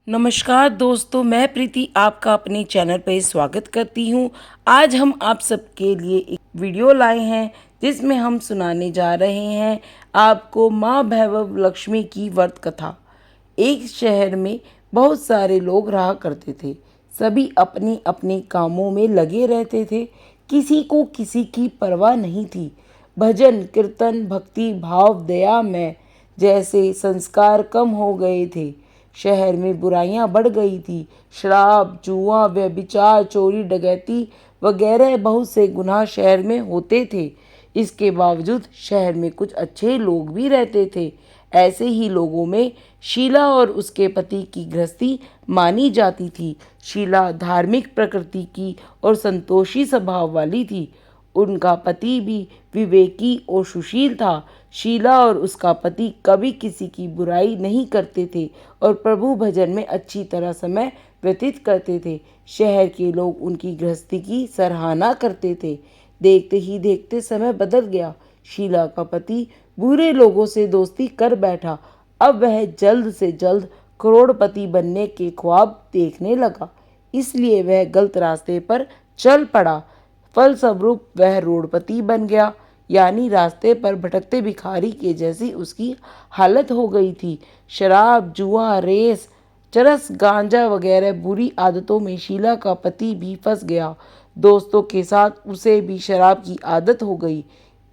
नमस्कार दोस्तों, मैं प्रीति आपका अपने चैनल पर स्वागत करती हूँ। आज हम आप सबके लिए एक वीडियो लाए हैं जिसमें हम सुनाने जा रहे हैं आपको माँ वैभव लक्ष्मी की व्रत कथा। एक शहर में बहुत सारे लोग रहा करते थे। सभी अपने अपने कामों में लगे रहते थे। किसी को किसी की परवाह नहीं थी। भजन कीर्तन भक्ति भाव दया में जैसे संस्कार कम हो गए थे। शहर में बुराइयां बढ़ गई थी। शराब जुआ व्यभिचार चोरी डकैती वगैरह बहुत से गुनाह शहर में होते थे। इसके बावजूद शहर में कुछ अच्छे लोग भी रहते थे। ऐसे ही लोगों में शीला और उसके पति की गृहस्थी मानी जाती थी। शीला धार्मिक प्रकृति की और संतोषी स्वभाव वाली थी। उनका पति भी विवेकी और सुशील था। शीला और उसका पति कभी किसी की बुराई नहीं करते थे और प्रभु भजन में अच्छी तरह समय व्यतीत करते थे। शहर के लोग उनकी गृहस्थी की सराहना करते थे। देखते ही देखते समय बदल गया। शीला का पति बुरे लोगों से दोस्ती कर बैठा। अब वह जल्द से जल्द करोड़पति बनने के ख्वाब देखने लगा, इसलिए वह गलत रास्ते पर चल पड़ा। फलस्वरूप वह रोडपति बन गया, यानी रास्ते पर भटकते भिखारी के जैसी उसकी हालत हो गई थी। शराब जुआ रेस चरस गांजा वगैरह बुरी आदतों में शीला का पति भी फंस गया। दोस्तों के साथ उसे भी शराब की आदत हो गई।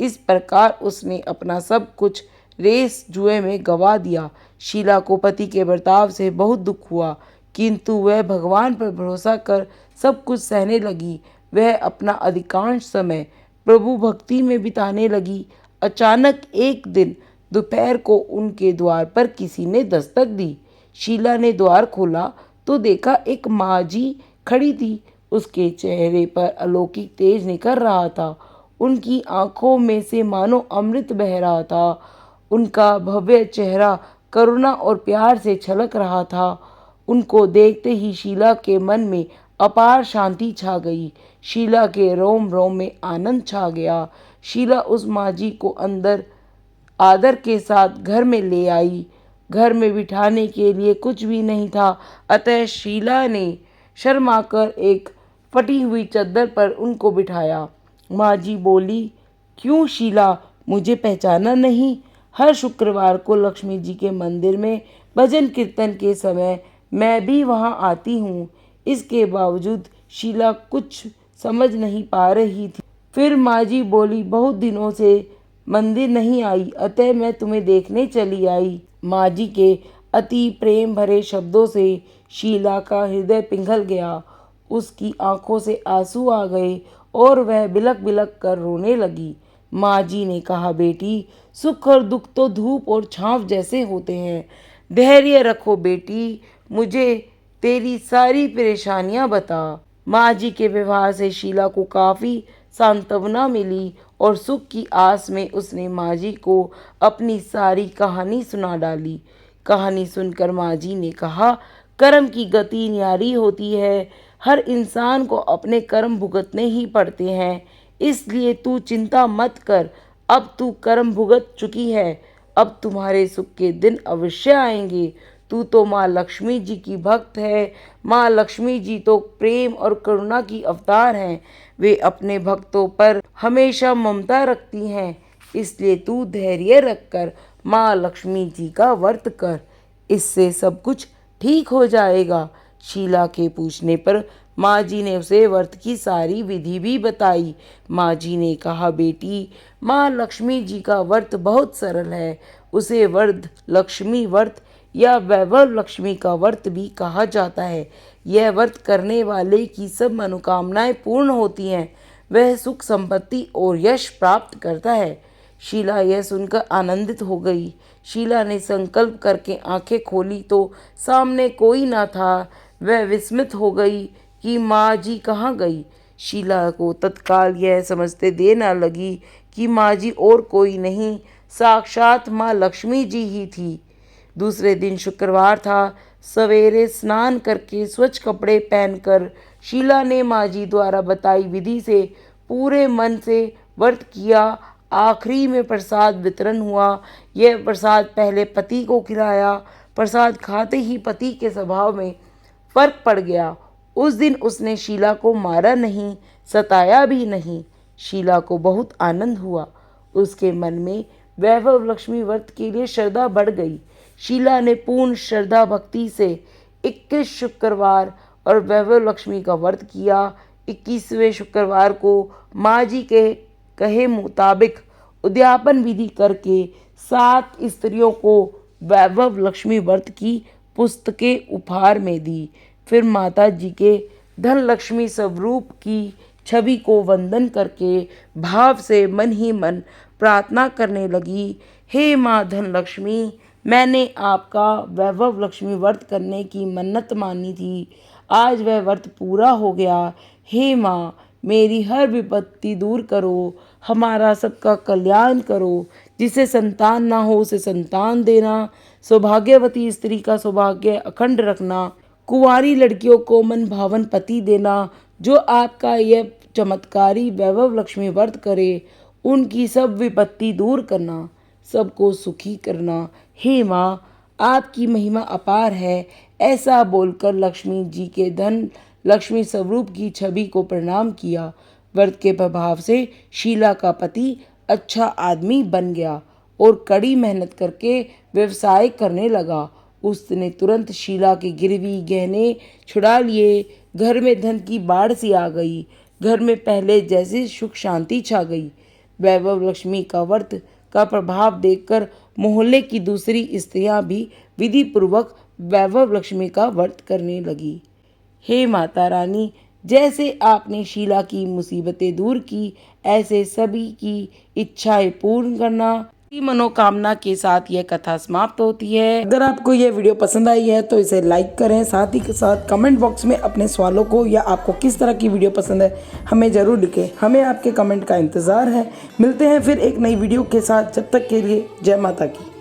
इस प्रकार उसने अपना सब कुछ रेस जुए में गंवा दिया। शीला को पति के बर्ताव से बहुत दुख हुआ, किंतु वह भगवान पर भरोसा कर सब कुछ सहने लगी। वह अपना अधिकांश समय प्रभु भक्ति में बिताने लगी। अचानक एक दिन दोपहर को उनके द्वार पर किसी ने दस्तक दी। शीला ने द्वार खोला तो देखा एक माँ जी खड़ी थी। उसके चेहरे पर अलौकिक तेज निकल रहा था। उनकी आंखों में से मानो अमृत बह रहा था। उनका भव्य चेहरा करुणा और प्यार से छलक रहा था। उनको देखते ही शीला के मन में अपार शांति छा गई। शीला के रोम रोम में आनंद छा गया। शीला उस माँ जी को अंदर आदर के साथ घर में ले आई। घर में बिठाने के लिए कुछ भी नहीं था, अतः शीला ने शर्माकर एक फटी हुई चद्दर पर उनको बिठाया। माँ जी बोली, क्यों शीला, मुझे पहचाना नहीं? हर शुक्रवार को लक्ष्मी जी के मंदिर में भजन कीर्तन के समय मैं भी वहाँ आती हूँ। इसके बावजूद शीला कुछ समझ नहीं पा रही थी। फिर माँ जी बोली, बहुत दिनों से मंदिर नहीं आई, अतः मैं तुम्हें देखने चली आई। माँ जी के अति प्रेम भरे शब्दों से शीला का हृदय पिघल गया। उसकी आंखों से आंसू आ गए और वह बिलक बिलक कर रोने लगी। माँ जी ने कहा, बेटी, सुख और दुख तो धूप और छांव जैसे होते हैं। धैर्य रखो बेटी, मुझे तेरी सारी परेशानियां बता। माँ जी के व्यवहार से शीला को काफ़ी सांत्वना मिली और सुख की आस में उसने माँ जी को अपनी सारी कहानी सुना डाली। कहानी सुनकर माँ जी ने कहा, कर्म की गति न्यारी होती है। हर इंसान को अपने कर्म भुगतने ही पड़ते हैं, इसलिए तू चिंता मत कर। अब तू कर्म भुगत चुकी है, अब तुम्हारे सुख के दिन अवश्य आएंगे। तू तो माँ लक्ष्मी जी की भक्त है। माँ लक्ष्मी जी तो प्रेम और करुणा की अवतार हैं। वे अपने भक्तों पर हमेशा ममता रखती हैं, इसलिए तू धैर्य रखकर माँ लक्ष्मी जी का व्रत कर, इससे सब कुछ ठीक हो जाएगा। शीला के पूछने पर माँ जी ने उसे व्रत की सारी विधि भी बताई। माँ जी ने कहा, बेटी, माँ लक्ष्मी जी का व्रत बहुत सरल है। उसे व्रत लक्ष्मी व्रत या वैभव लक्ष्मी का व्रत भी कहा जाता है। यह व्रत करने वाले की सब मनोकामनाएं पूर्ण होती हैं। वह सुख संपत्ति और यश प्राप्त करता है। शीला यह सुनकर आनंदित हो गई। शीला ने संकल्प करके आंखें खोली तो सामने कोई ना था। वह विस्मित हो गई कि माँ जी कहाँ गई। शीला को तत्काल यह समझते देर न लगी कि माँ जी और कोई नहीं, साक्षात माँ लक्ष्मी जी ही थी। दूसरे दिन शुक्रवार था। सवेरे स्नान करके स्वच्छ कपड़े पहनकर शीला ने माँ जी द्वारा बताई विधि से पूरे मन से व्रत किया। आखिरी में प्रसाद वितरण हुआ। यह प्रसाद पहले पति को खिलाया, प्रसाद खाते ही पति के स्वभाव में फर्क पड़ गया। उस दिन उसने शीला को मारा नहीं, सताया भी नहीं। शीला को बहुत आनंद हुआ। उसके मन में वैभव लक्ष्मी व्रत के लिए श्रद्धा बढ़ गई। शीला ने पूर्ण श्रद्धा भक्ति से 21 शुक्रवार और वैभव लक्ष्मी का व्रत किया। 21वें शुक्रवार को माँ जी के कहे मुताबिक उद्यापन विधि करके 7 स्त्रियों को वैभव लक्ष्मी व्रत की पुस्तकें उपहार में दी। फिर माता जी के धन लक्ष्मी स्वरूप की छवि को वंदन करके भाव से मन ही मन प्रार्थना करने लगी, हे माँ धन लक्ष्मी, मैंने आपका वैभव लक्ष्मी व्रत करने की मन्नत मानी थी। आज वह व्रत पूरा हो गया। हे माँ, मेरी हर विपत्ति दूर करो, हमारा सबका कल्याण करो। जिसे संतान ना हो उसे संतान देना, सौभाग्यवती स्त्री का सौभाग्य अखंड रखना, कुंवारी लड़कियों को मन भावन पति देना। जो आपका यह चमत्कारी वैभव लक्ष्मी व्रत करे उनकी सब विपत्ति दूर करना, सबको सुखी करना। हे माँ, आपकी महिमा अपार है। ऐसा बोलकर लक्ष्मी जी के धन लक्ष्मी स्वरूप की छवि को प्रणाम किया। व्रत के प्रभाव से शीला का पति अच्छा आदमी बन गया और कड़ी मेहनत करके व्यवसाय करने लगा। उसने तुरंत शीला के गिरवी गहने छुड़ा लिए। घर में धन की बाढ़ सी आ गई। घर में पहले जैसी सुख शांति छा गई। वैभव लक्ष्मी का व्रत का प्रभाव देखकर मोहल्ले की दूसरी स्त्रियां भी विधि पूर्वक वैभव लक्ष्मी का व्रत करने लगी। हे माता रानी, जैसे आपने शीला की मुसीबतें दूर की, ऐसे सभी की इच्छाएं पूर्ण करना। की मनोकामना के साथ यह कथा समाप्त होती है। अगर आपको यह वीडियो पसंद आई है तो इसे लाइक करें, साथ ही के साथ कमेंट बॉक्स में अपने सवालों को या आपको किस तरह की वीडियो पसंद है हमें ज़रूर लिखें। हमें आपके कमेंट का इंतज़ार है। मिलते हैं फिर एक नई वीडियो के साथ। जब तक के लिए जय माता की।